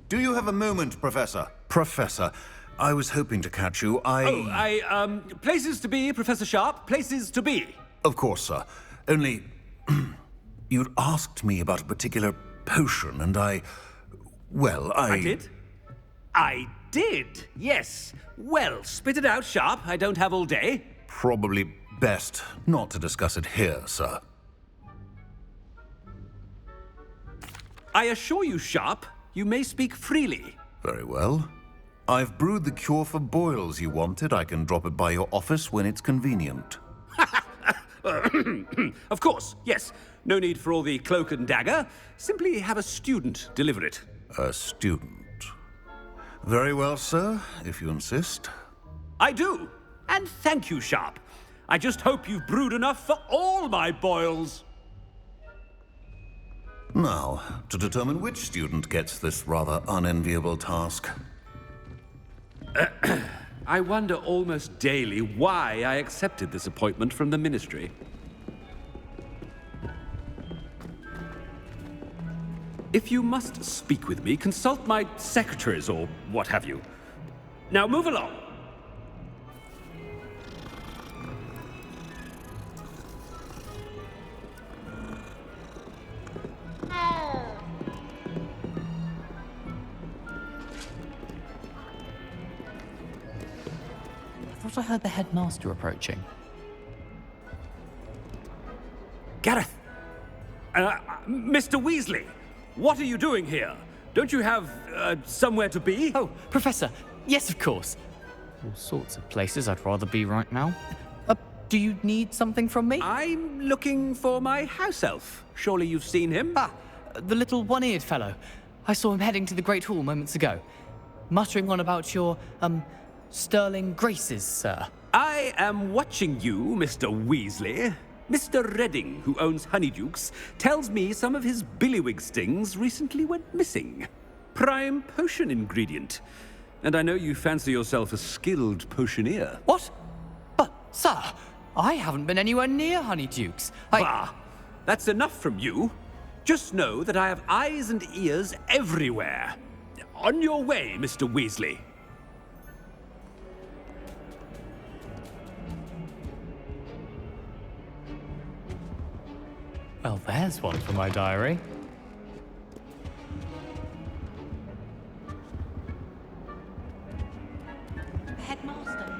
Do you have a moment, Professor? Professor, I was hoping to catch you. Places to be, Professor Sharp. Places to be. Of course, sir. Only... you'd asked me about a particular potion, and I did? I did, yes. Well, spit it out, Sharp. I don't have all day. Probably best not to discuss it here, sir. I assure you, Sharp, you may speak freely. Very well. I've brewed the cure for boils you wanted. I can drop it by your office when it's convenient. Of course, yes. No need for all the cloak and dagger. Simply have a student deliver it. A student. Very well, sir, if you insist. I do. And thank you, Sharp. I just hope you've brewed enough for all my boils. Now, to determine which student gets this rather unenviable task. I wonder almost daily why I accepted this appointment from the Ministry. If you must speak with me, consult my secretaries or what have you. Now move along. I thought I heard the headmaster approaching. Gareth! Mr. Weasley! What are you doing here? Don't you have, somewhere to be? Oh, Professor, yes, of course. All sorts of places I'd rather be right now. Do you need something from me? I'm looking for my house elf. Surely you've seen him? Ah, the little one-eared fellow. I saw him heading to the Great Hall moments ago, muttering on about your, sterling graces, sir. I am watching you, Mr. Weasley. Mr. Redding, who owns Honeydukes, tells me some of his billywig stings recently went missing. Prime potion ingredient. And I know you fancy yourself a skilled potioneer. What? But, sir, I haven't been anywhere near Honeydukes. Bah! That's enough from you. Just know that I have eyes and ears everywhere. On your way, Mr. Weasley. Well, there's one for my diary. Headmaster.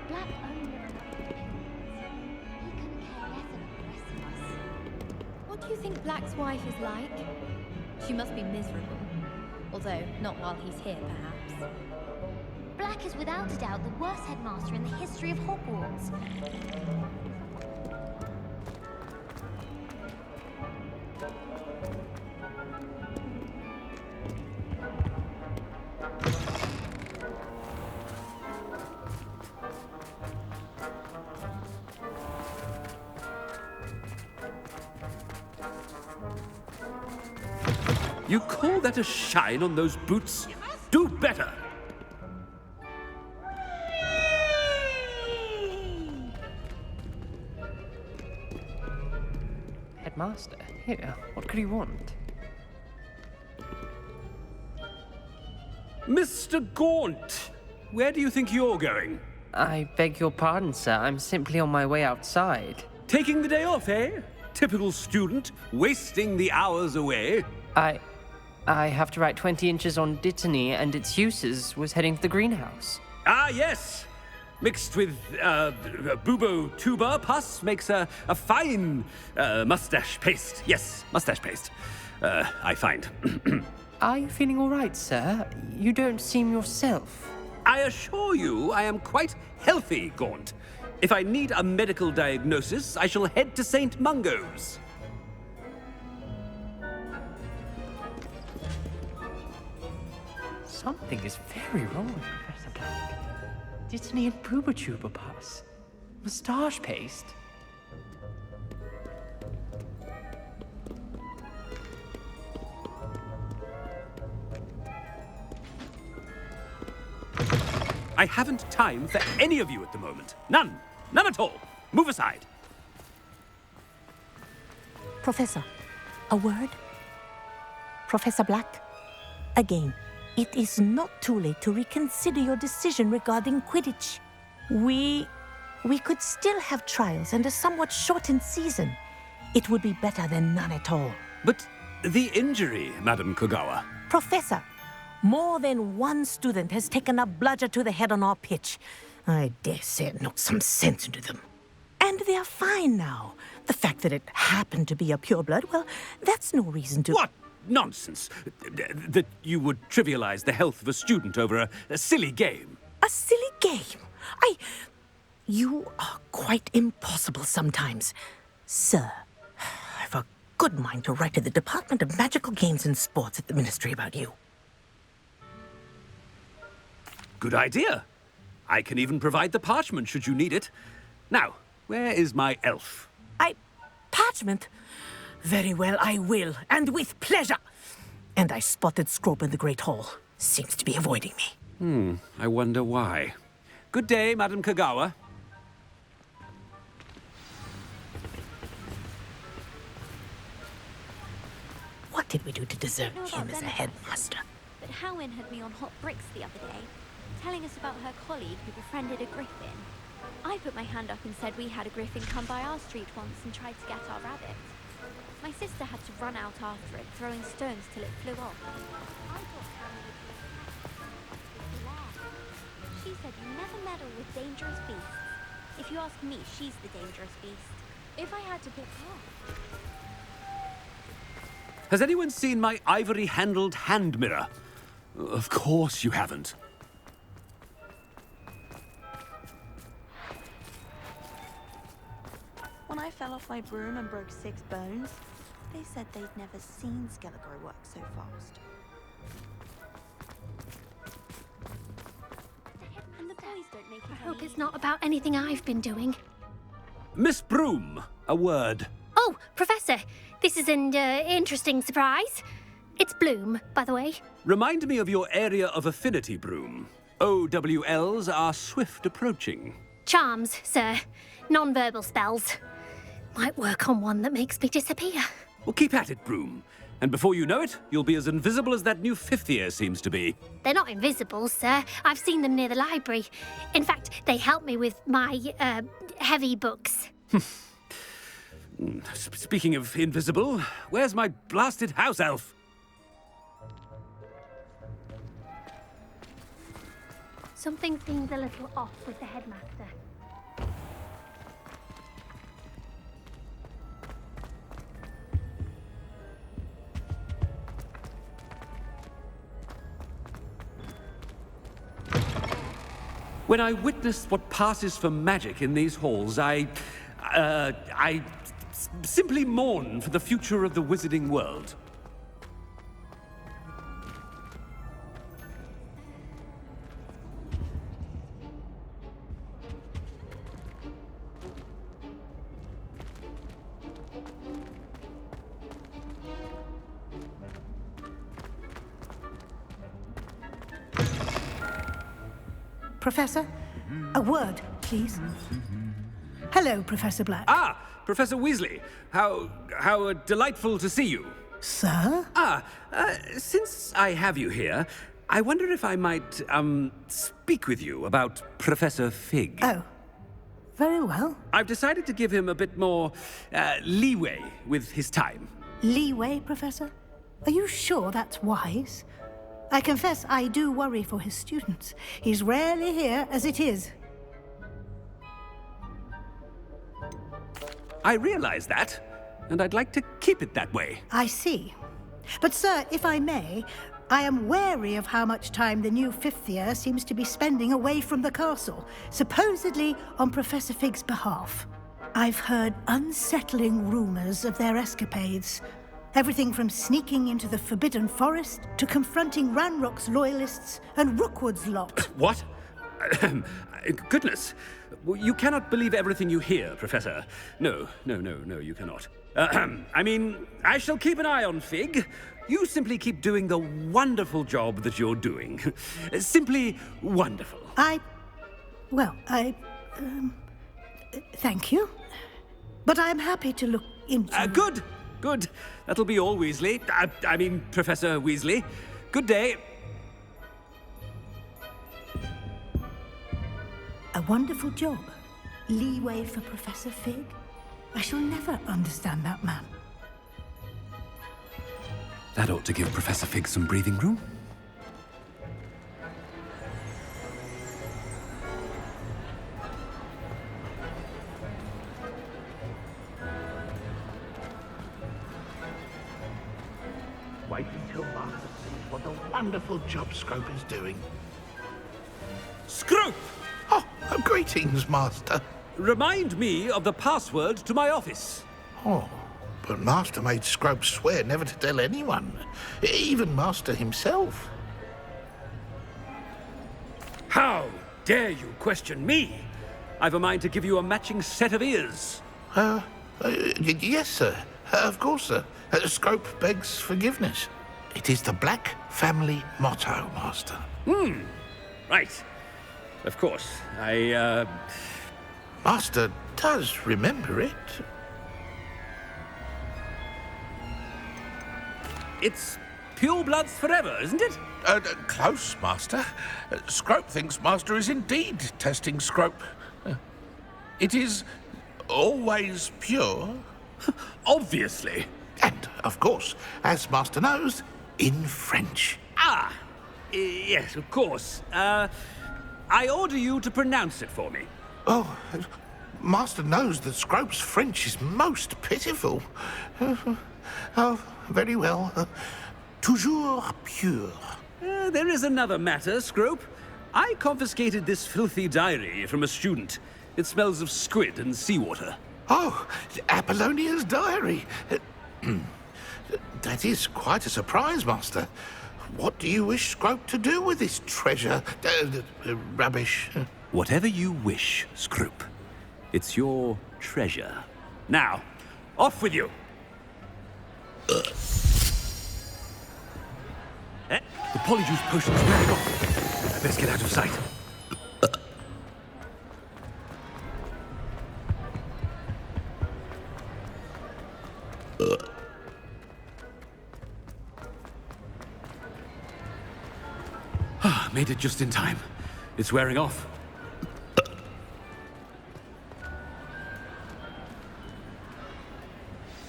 Black only What do you think Black's wife is like? She must be miserable. Although, not while he's here, perhaps. Black is without a doubt the worst headmaster in the history of Hogwarts. You call that a shine on those boots? Do better! Headmaster, here, what could he want? Mr. Gaunt! Where do you think you're going? I beg your pardon, sir. I'm simply on my way outside. Taking the day off, eh? Typical student, wasting the hours away. I have to write 20 inches on Dittany and its uses was heading to the greenhouse. Ah, yes! Mixed with, bubo tuber pus makes a fine, mustache paste. Yes, mustache paste. I find. Are you feeling all right, sir? You don't seem yourself. I assure you I am quite healthy, Gaunt. If I need a medical diagnosis, I shall head to St. Mungo's. Something is very wrong, Professor Black. Dittany and Booba pus. Moustache paste. I haven't time for any of you at the moment. None. None at all. Move aside. Professor, a word? Professor Black, again, it is not too late to reconsider your decision regarding Quidditch. We could still have trials and a somewhat shortened season. It would be better than none at all. But the injury, Madam Kogawa. Professor, more than one student has taken a bludger to the head on our pitch. I dare say it knocked some sense into them. And they're fine now. The fact that it happened to be a pureblood, well, that's no reason to... What nonsense! That you would trivialize the health of a student over a silly game. A silly game? You are quite impossible sometimes. Sir, I've a good mind to write to the Department of Magical Games and Sports at the Ministry about you. Good idea. I can even provide the parchment should you need it. Now, where is my elf? Parchment? Very well, I will, and with pleasure. And I spotted Scrope in the Great Hall. Seems to be avoiding me. I wonder why. Good day, Madam Kogawa. What did we do to deserve Know about him as a benefits, headmaster? But Howin had me on hot bricks the other day, telling us about her colleague who befriended a griffin. I put my hand up and said we had a griffin come by our street once and tried to get our rabbit. My sister had to run out after it, throwing stones till it flew off. I thought Howin would be laugh. She said you never meddle with dangerous beasts. If you ask me, she's the dangerous beast. If I had to pick her. Has anyone seen my ivory-handled hand mirror? Of course you haven't. When I fell off my broom and broke 6 bones, they said they'd never seen Scarecrow work so fast. And the boys don't make it I hope it's not about anything I've been doing. Miss Broom, a word. Oh, Professor, this is an interesting surprise. It's Bloom, by the way. Remind me of your area of affinity, Broom. OWLs are swift approaching. Charms, sir. Non-verbal spells. Might work on one that makes me disappear. Well, keep at it, Broom. And before you know it, you'll be as invisible as that new 5th year seems to be. They're not invisible, sir. I've seen them near the library. In fact, they help me with my, heavy books. Speaking of invisible, where's my blasted house elf? Something seems a little off with the headmaster. When I witness what passes for magic in these halls, I simply mourn for the future of the wizarding world. Professor, a word, please. Hello, Professor Black. Ah, Professor Weasley. How delightful to see you. Sir? Since I have you here, I wonder if I might, speak with you about Professor Fig. Oh, very well. I've decided to give him a bit more, leeway with his time. Leeway, Professor? Are you sure that's wise? I confess I do worry for his students. He's rarely here as it is. I realize that, and I'd like to keep it that way. I see. But, sir, if I may, I am wary of how much time the new 5th year seems to be spending away from the castle, supposedly on Professor Fig's behalf. I've heard unsettling rumors of their escapades. Everything from sneaking into the Forbidden Forest to confronting Ranrock's loyalists and Rookwood's lot. What? Goodness. You cannot believe everything you hear, Professor. No, you cannot. I mean, I shall keep an eye on Fig. You simply keep doing the wonderful job that you're doing. Simply wonderful. I Well, thank you. But I'm happy to look into... Good. Good. That'll be all, Weasley. I mean, Professor Weasley. Good day. A wonderful job. Leeway for Professor Fig. I shall never understand that man. That ought to give Professor Fig some breathing room. Wait until Master sees what a wonderful job Scrope is doing. Scrope! Oh, greetings, Master. Remind me of the password to my office. Oh, but Master made Scrope swear never to tell anyone, even Master himself. How dare you question me? I've a mind to give you a matching set of ears. Yes, sir. Of course, sir. Scrope begs forgiveness. It is the Black family motto, Master. Right. Of course. Master does remember it. It's pure bloods forever, isn't it? Close, Master. Scrope thinks Master is indeed testing Scrope. It is always pure. Obviously. And, of course, as Master knows, in French. Yes, of course. I order you to pronounce it for me. Oh, Master knows that Scrope's French is most pitiful. Oh, very well. Toujours pure. There is another matter, Scrope. I confiscated this filthy diary from a student. It smells of squid and seawater. Oh, Apollonia's diary. That is quite a surprise, Master. What do you wish Scrope to do with this treasure? Rubbish. Whatever you wish, Scrope. It's your treasure. Now, off with you. The polyjuice potion's wearing off. I best get out of sight. Made it just in time. It's wearing off.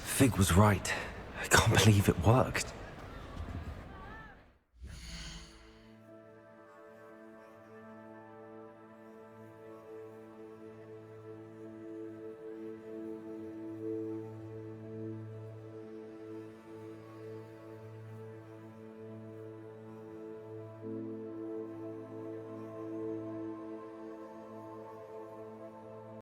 Fig was right. I can't believe it worked.